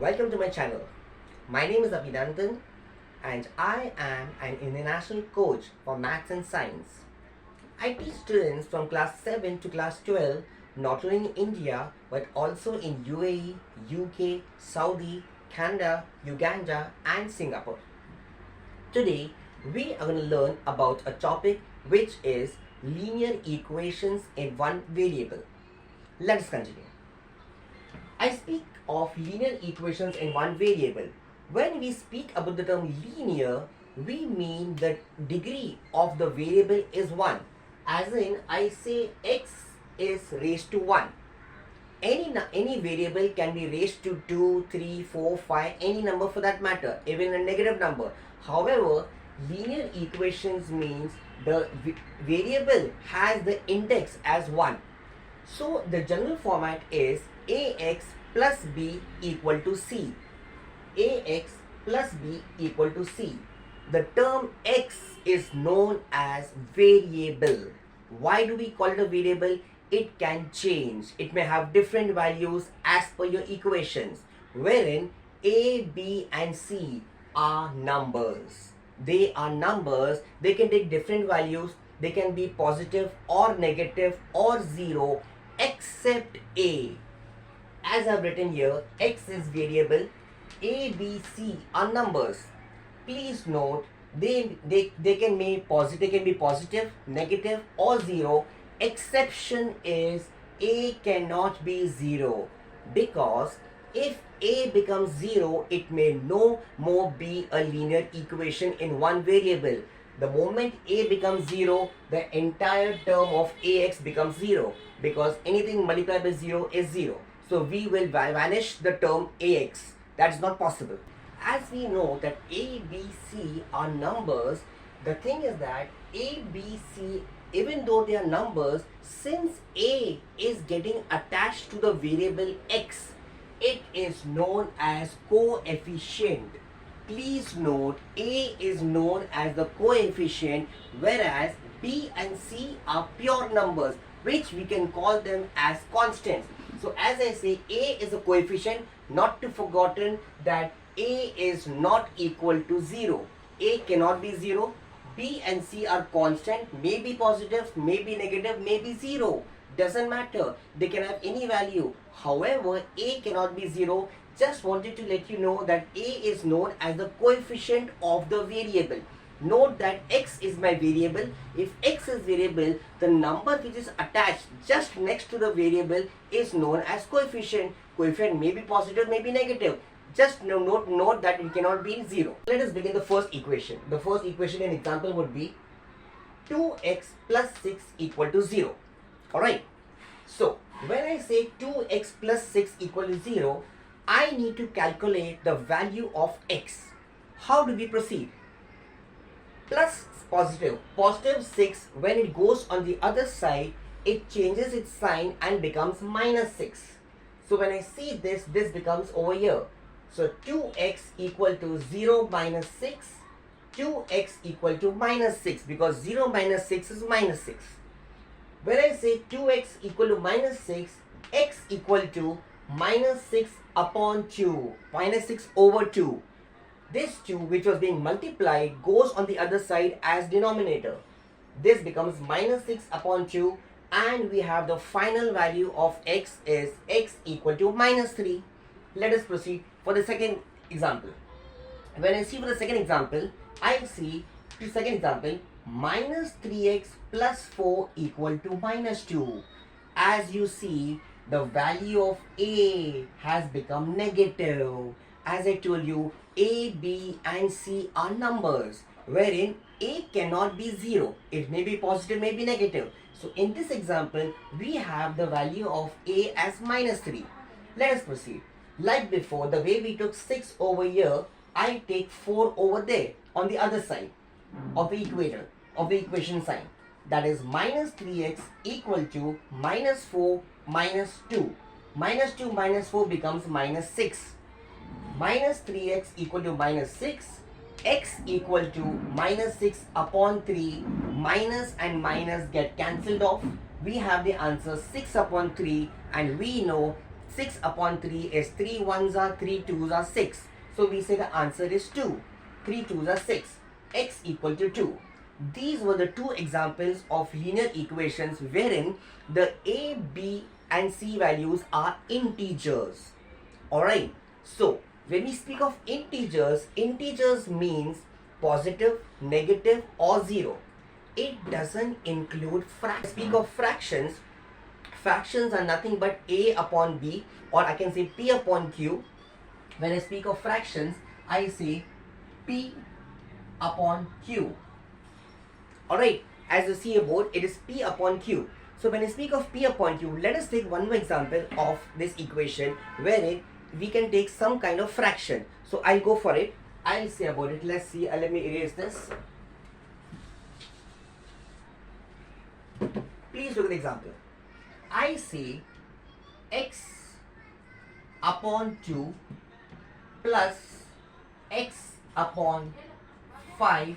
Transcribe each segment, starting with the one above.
Welcome to my channel. My name is Abhidantan and I am an international coach for maths and science. I teach students from class 7 to class 12 not only in India but also in UAE, UK, Saudi, Canada, Uganda and Singapore. Today we are going to learn about a topic which is linear equations in one variable. Let us continue. I speak of linear equations in one variable. When we speak about the term linear, we mean the degree of the variable is 1. As in, I say x is raised to 1. Any variable can be raised to 2, 3, 4, 5, any number for that matter, even a negative number. However, linear equations means the variable has the index as 1. So the general format is ax plus b equal to c. Ax plus b equal to c. The term x is known as variable. Why do we call it a variable? It can change. It may have different values as per your equations, wherein a, b and c are numbers. They are numbers. They can take different values. They can be positive or negative or 0 except a. As I've written here, x is variable, a, b, c are numbers. Please note, they can be positive, negative or 0. Exception is a cannot be 0, because if a becomes 0, it may no more be a linear equation in one variable. The moment a becomes 0, the entire term of ax becomes 0, because anything multiplied by 0 is 0. So we will vanish the term ax. That's not possible. As we know that a, b, c are numbers, the thing is that a, b, c, even though they are numbers, since a is getting attached to the variable x, it is known as coefficient. Please note, a is known as the coefficient, whereas b and c are pure numbers, which we can call them as constants. So as I say, a is a coefficient, not to forgotten that a is not equal to 0. A cannot be 0. B and C are constant, may be positive, may be negative, may be 0. Doesn't matter. They can have any value. However, a cannot be 0. Just wanted to let you know that a is known as the coefficient of the variable. Note that x is my variable. If x is variable, the number which is attached just next to the variable is known as coefficient. Coefficient may be positive, may be negative. Just note that it cannot be 0. Let us begin the first equation. The first equation in example would be 2x plus 6 equal to 0. Alright. So, when I say 2x plus 6 equal to 0, I need to calculate the value of x. How do we proceed? Plus positive 6, when it goes on the other side, it changes its sign and becomes minus 6. So when I see this becomes over here. So 2x equal to 0 minus 6, 2x equal to minus 6, because 0 minus 6 is minus 6. When I say 2x equal to minus 6, x equal to minus 6 upon 2, minus 6 over 2. This 2 which was being multiplied goes on the other side as denominator. This becomes minus 6 upon 2, and we have the final value of x is x equal to minus 3. Let us proceed for the second example. When I see for the second example, I see the second example, minus 3x plus 4 equal to minus 2. As you see, the value of a has become negative. As I told you, a, b and c are numbers, wherein a cannot be 0. It may be positive, may be negative. So in this example, we have the value of a as minus 3. Let us proceed. Like before, the way we took 6 over here, I take 4 over there on the other side of the equation sign. That is minus 3x equal to minus 4 minus 2. Minus 2 minus 4 becomes minus 6. Minus 3x equal to minus 6. X equal to minus 6 upon 3. Minus and minus get cancelled off. We have the answer 6 upon 3, and we know 6 upon 3 is 3 ones are 3 twos are 6. So we say the answer is 2. 3 twos are 6. X equal to 2. These were the two examples of linear equations wherein the A, B and C values are integers. Alright. So when we speak of integers, integers means positive, negative or 0. It doesn't include fractions. Speak of fractions. Fractions are nothing but A upon B, or I can say P upon Q. When I speak of fractions, I say P upon Q. Alright, as you see aboard, it is P upon Q. So when I speak of P upon Q, let us take one more example of this equation wherein we can take some kind of fraction. So I'll go for it. I'll say about it. Let's see. Let me erase this. Please look at the example. I say x upon 2 plus x upon 5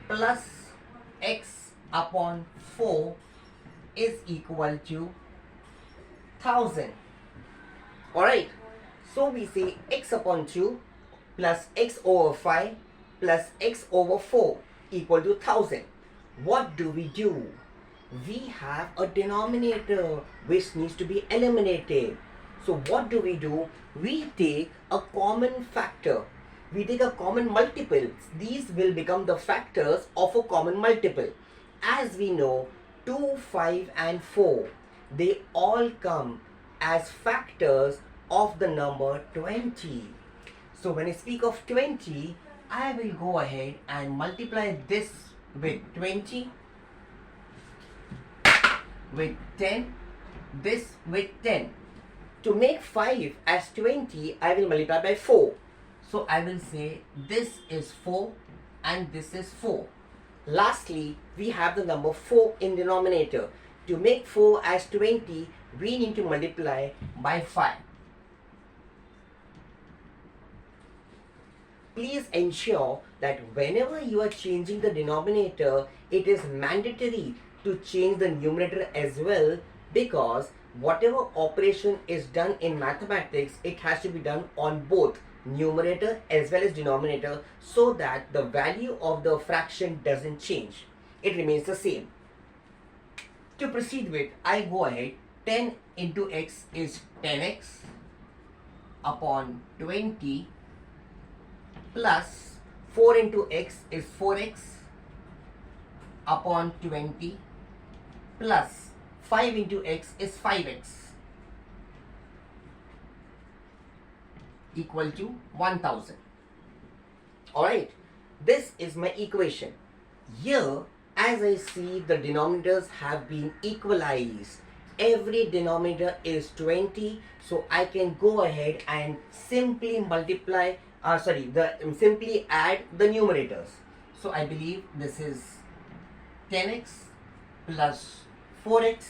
plus x upon 4 is equal to 1000. Alright, so we say x upon 2 plus x over 5 plus x over 4 equal to 1000. What do? We have a denominator which needs to be eliminated. So what do? We take a common factor. We take a common multiple. These will become the factors of a common multiple. As we know, 2, 5 and 4, they all come as factors of the number 20. So when I speak of 20, I will go ahead and multiply this with 20, with 10, this with 10. To make 5 as 20, I will multiply by 4. So I will say this is 4 and this is 4. Lastly, we have the number 4 in denominator. To make 4 as 20, we need to multiply by 5. Please ensure that whenever you are changing the denominator, it is mandatory to change the numerator as well, because whatever operation is done in mathematics, it has to be done on both numerator as well as denominator, so that the value of the fraction doesn't change. It remains the same. To proceed with, I go ahead. 10 into x is 10x upon 20 plus 4 into x is 4x upon 20 plus 5 into x is 5x equal to 1000. Alright, this is my equation. Here, as I see, the denominators have been equalized. Every denominator is 20, so I can go ahead and simply simply add the numerators. So I believe this is 10x plus 4x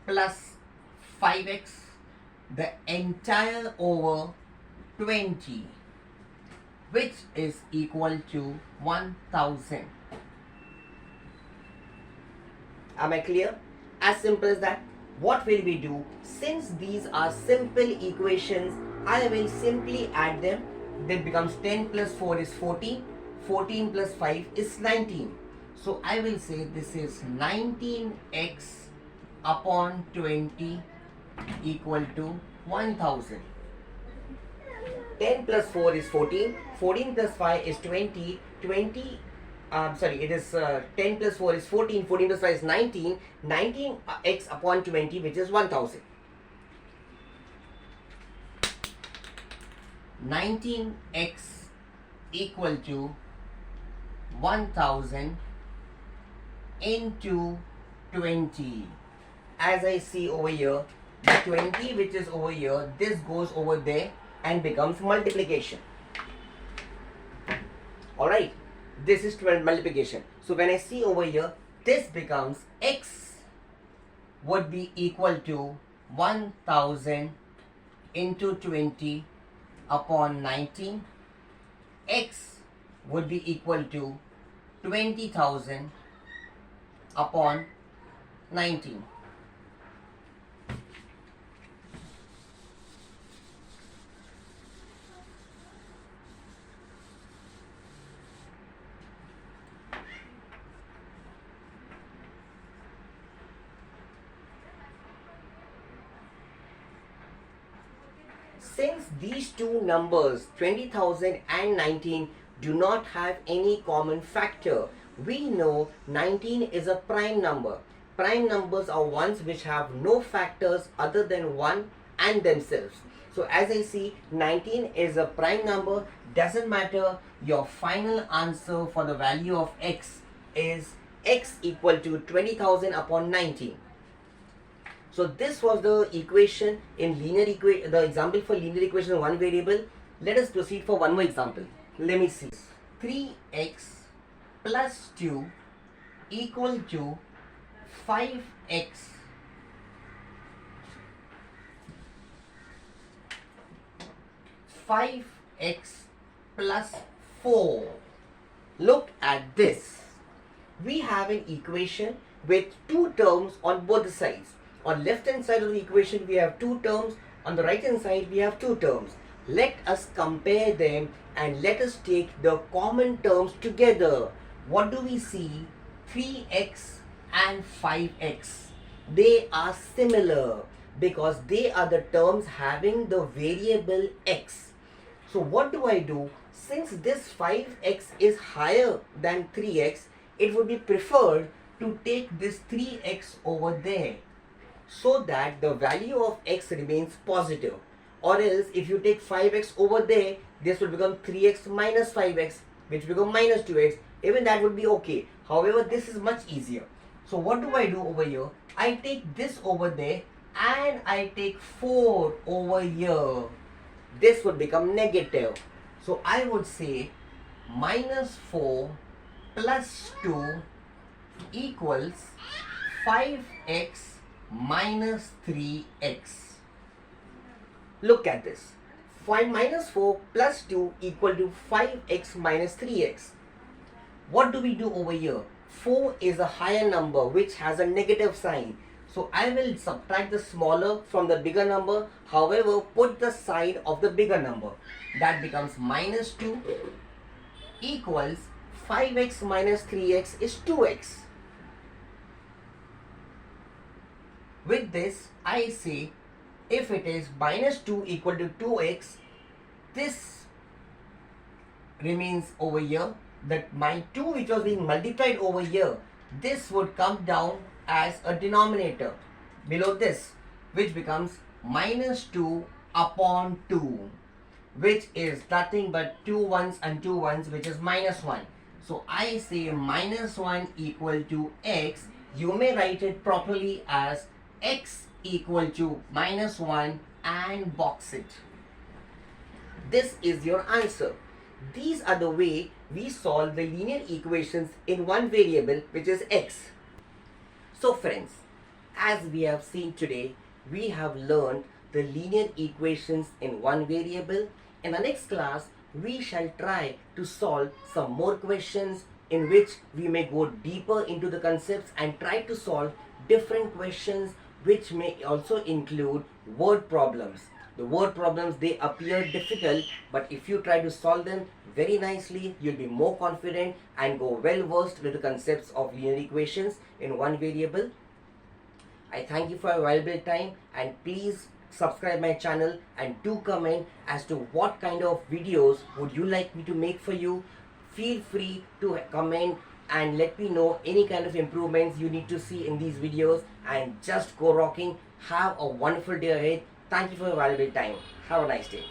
plus 5x, the entire over 20, which is equal to 1000. Am I clear? As simple as that. What will we do? Since these are simple equations, I will simply add them. That becomes 10 plus 4 is 14. 14 plus 5 is 19. So I will say this is 19x upon 20 equal to 1000. 10 plus 4 is 14. 14 plus 5 is 20. 10 plus 4 is 14. 14 plus 5 is 19. 19x upon 20, which is 1000. 19x equal to 1000 into 20. As I see over here, the 20 which is over here, this goes over there and becomes multiplication. Alright, this is 12 multiplication. So when I see over here, this becomes x would be equal to 1000 into 20 upon 19. X would be equal to 20,000 upon 19. Since these two numbers 20,000 and 19 do not have any common factor, we know 19 is a prime number. Prime numbers are ones which have no factors other than 1 and themselves. So as I see, 19 is a prime number. Doesn't matter, your final answer for the value of x is x equal to 20,000 upon 19. So this was the equation in the example for linear equation in one variable. Let us proceed for one more example. Let me see. 3x plus 2 equal to 5x plus 4. Look at this. We have an equation with two terms on both sides. On left hand side of the equation we have two terms, on the right hand side we have two terms. Let us compare them and let us take the common terms together. What do we see? 3x and 5x. They are similar because they are the terms having the variable x. So what do? Since this 5x is higher than 3x, it would be preferred to take this 3x over there, so that the value of x remains positive. Or else if you take 5x over there, this will become 3x minus 5x, which will become minus 2x. Even that would be okay. However, this is much easier. So what do I do over here? I take this over there and I take 4 over here. This would become negative. So I would say minus 4 plus 2 equals 5x minus 3x. Look at this. Find minus 4 plus 2 equal to 5x minus 3x. What do we do over here? 4 is a higher number which has a negative sign. So I will subtract the smaller from the bigger number. However, put the sign of the bigger number. That becomes minus 2 equals 5x minus 3x is 2x. With this, I say if it is minus 2 equal to 2x, this remains over here. That my 2 which was being multiplied over here, this would come down as a denominator below this, which becomes minus 2 upon 2, which is nothing but 2 ones and 2 ones, which is minus 1. So I say minus 1 equal to x. You may write it properly as x equal to minus 1 and box it. This is your answer. These are the way we solve the linear equations in one variable, which is x. So friends, as we have seen today, we have learned the linear equations in one variable. In the next class, we shall try to solve some more questions in which we may go deeper into the concepts and try to solve different questions which may also include word problems. The word problems, they appear difficult, but if you try to solve them very nicely, you'll be more confident and go well versed with the concepts of linear equations in one variable. I thank you for your valuable time, and please subscribe my channel and do comment as to what kind of videos would you like me to make for you. Feel free to comment and let me know any kind of improvements you need to see in these videos, and just go rocking. Have a wonderful day ahead. Thank you for your valuable time. Have a nice day. Bye.